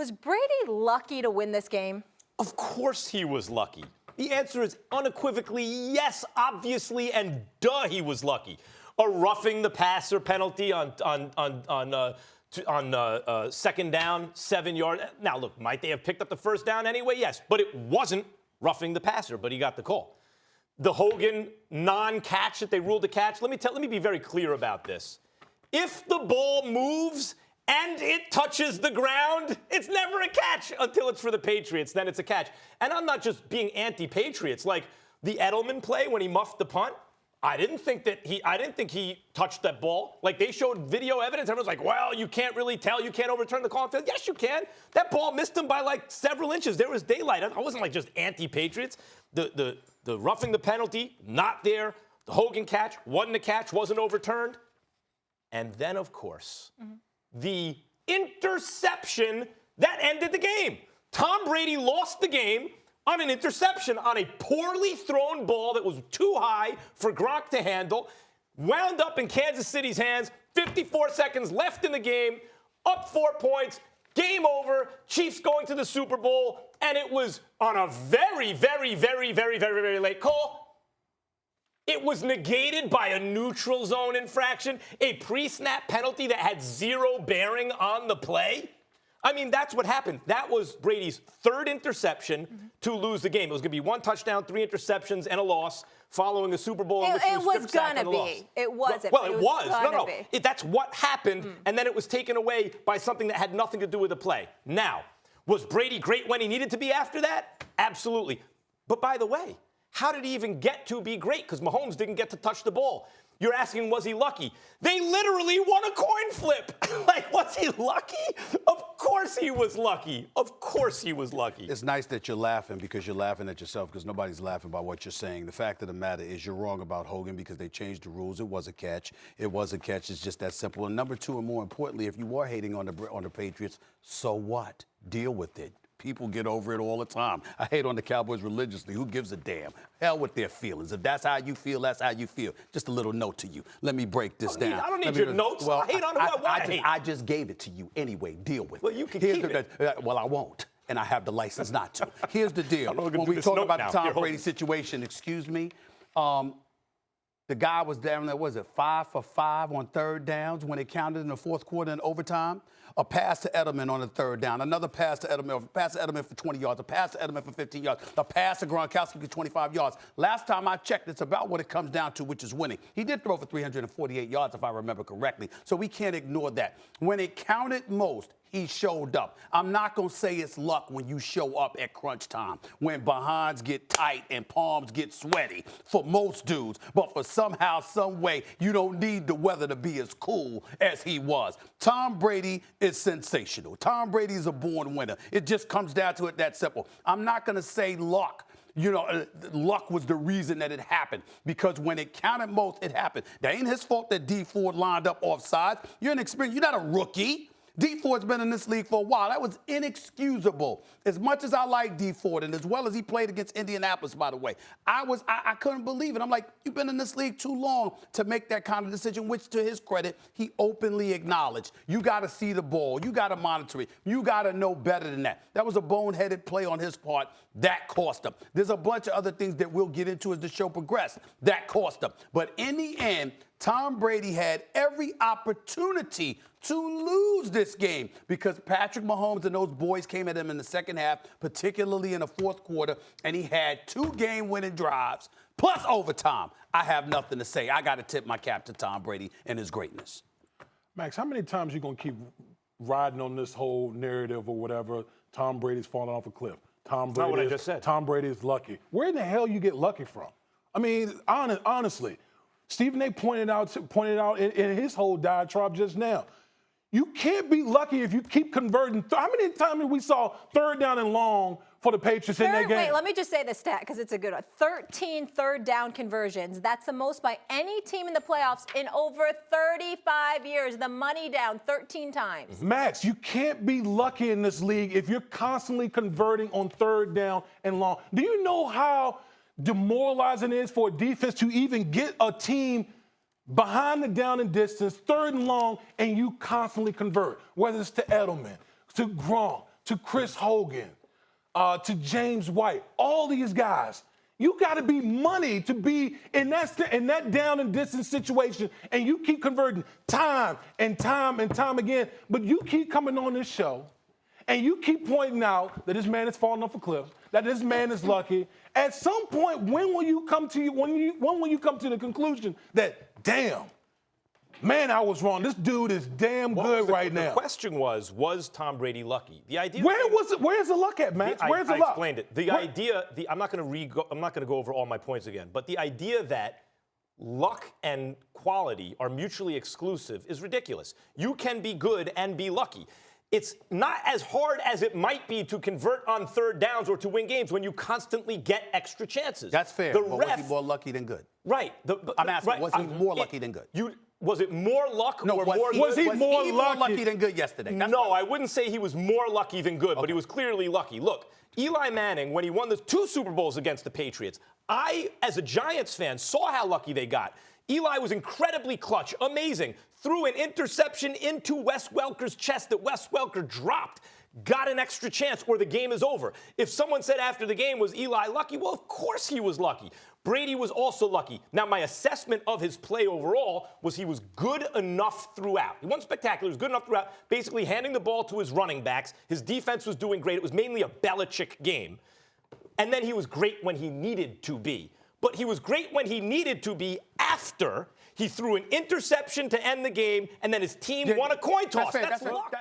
Was Brady lucky to win this game? Of course he was lucky. The answer is unequivocally yes, obviously, and duh, he was lucky. A roughing the passer penalty on second down, 7 yards. Now, look, might they have picked up the first down anyway? Yes, but it wasn't roughing the passer, but he got the call. The Hogan non-catch that they ruled a catch, let me be very clear about this. If the ball moves and it touches the ground, it's never a catch until it's for the Patriots. Then it's a catch. And I'm not just being anti-Patriots. Like the Edelman play when he muffed the punt, I didn't think he touched that ball. Like they showed video evidence. Everyone's like, well, you can't really tell. You can't overturn the call. Yes, you can. That ball missed him by like several inches. There was daylight. I wasn't like just anti-Patriots. The roughing the penalty, not there. The Hogan catch, wasn't a catch, wasn't overturned. And then, of course, the interception that ended the game. Tom Brady lost the game on an interception on a poorly thrown ball that was too high for Gronk to handle, wound up in Kansas City's hands, 54 seconds left in the game, up 4 points, game over, Chiefs going to the Super Bowl, and it was on a very, very, very, very, very, very late call. It was negated by a neutral zone infraction, a pre-snap penalty that had zero bearing on the play. I mean, that's what happened. That was Brady's third interception to lose the game. It was going to be 1 touchdown, 3 interceptions, and a loss following a Super Bowl in which he was strip sacked and a loss. It wasn't. Well, it was. That's what happened, and then it was taken away by something that had nothing to do with the play. Now, was Brady great when he needed to be after that? Absolutely. But by the way, how did he even get to be great? Because Mahomes didn't get to touch the ball. You're asking, was he lucky? They literally won a coin flip. Like, was he lucky? Of course he was lucky. Of course he was lucky. It's nice that you're laughing because you're laughing at yourself because nobody's laughing by what you're saying. The fact of the matter is you're wrong about Hogan because they changed the rules. It was a catch. It was a catch. It's just that simple. And number two, and more importantly, if you are hating on the Patriots, so what? Deal with it. People get over it all the time. I hate on the Cowboys religiously. Who gives a damn? Hell with their feelings. If that's how you feel, that's how you feel. Just a little note to you. Let me break this down. I don't need your notes. Well, I hate on it. I just gave it to you anyway. Deal with it. Well, you can keep it. Well, I won't. And I have the license not to. Here's the deal. When we talk about the Tom Brady situation, excuse me, the guy was down there, was it 5 for 5 on third downs when it counted in the fourth quarter in overtime? A pass to Edelman on the third down, another pass to Edelman, a pass to Edelman for 20 yards, a pass to Edelman for 15 yards, a pass to Gronkowski for 25 yards. Last time I checked, it's about what it comes down to, which is winning. He did throw for 348 yards, if I remember correctly, so we can't ignore that. When it counted most, he showed up. I'm not going to say it's luck when you show up at crunch time, when behinds get tight and palms get sweaty for most dudes, but for somehow, some way, you don't need the weather to be as cool as he was. Tom Brady is sensational. Tom Brady is a born winner. It just comes down to it that simple. I'm not going to say luck. Luck was the reason that it happened because when it counted most, it happened. That ain't his fault that D Ford lined up offside. You're inexperienced. You're not a rookie. D Ford's been in this league for a while. That was inexcusable. As much as I like D Ford, and as well as he played against Indianapolis, by the way, I couldn't believe it. I'm like, you've been in this league too long to make that kind of decision, which to his credit, he openly acknowledged. You got to see the ball. You got to monitor it. You got to know better than that. That was a boneheaded play on his part. That cost him. There's a bunch of other things that we'll get into as the show progresses. That cost him. But in the end, Tom Brady had every opportunity to lose this game because Patrick Mahomes and those boys came at him in the second half, particularly in the fourth quarter, and he had 2 game-winning drives plus overtime. I have nothing to say. I got to tip my cap to Tom Brady and his greatness. Max, how many times are you going to keep riding on this whole narrative or whatever, Tom Brady's falling off a cliff? Tom Brady, not what I just said. Tom Brady is lucky. Where in the hell you get lucky from? I mean, honestly, Stephen A. pointed out in his whole diatribe just now. You can't be lucky if you keep converting. How many times we saw third down and long for the Patriots in that game? Wait, let me just say the stat because it's a good one. 13 third down conversions. That's the most by any team in the playoffs in over 35 years. The money down 13 times. Max, you can't be lucky in this league if you're constantly converting on third down and long. Do you know how demoralizing it is for a defense to even get a team behind the down and distance, third and long, and you constantly convert, whether it's to Edelman, to Gronk, to Chris Hogan, to James White, all these guys. You got to be money to be in that down and distance situation, and you keep converting time and time and time again. But you keep coming on this show, and you keep pointing out that this man is falling off a cliff, that this man is lucky. At some point, when will you come to the conclusion that, damn, man, I was wrong. This dude is damn good right now. The question was Tom Brady lucky? The idea. Where's the luck at, man? Where's the luck? I explained it. The idea. I'm not going to go over all my points again. But the idea that luck and quality are mutually exclusive is ridiculous. You can be good and be lucky. It's not as hard as it might be to convert on third downs or to win games when you constantly get extra chances. That's fair. The but ref, was he more lucky than good? Right. I'm asking, was he more lucky than good? Was it more luck or more was he more lucky than good yesterday? No, I wouldn't say he was more lucky than good, but he was clearly lucky. Look, Eli Manning, when he won the 2 Super Bowls against the Patriots, I, as a Giants fan, saw how lucky they got. Eli was incredibly clutch, amazing. Threw an interception into Wes Welker's chest that Wes Welker dropped. Got an extra chance or the game is over. If someone said after the game, was Eli lucky? Well, of course he was lucky. Brady was also lucky. Now, my assessment of his play overall was he was good enough throughout. He wasn't spectacular. He was good enough throughout, basically handing the ball to his running backs. His defense was doing great. It was mainly a Belichick game. And then he was great when he needed to be. But he was great when he needed to be after he threw an interception to end the game, and then his team won a coin toss. That's luck.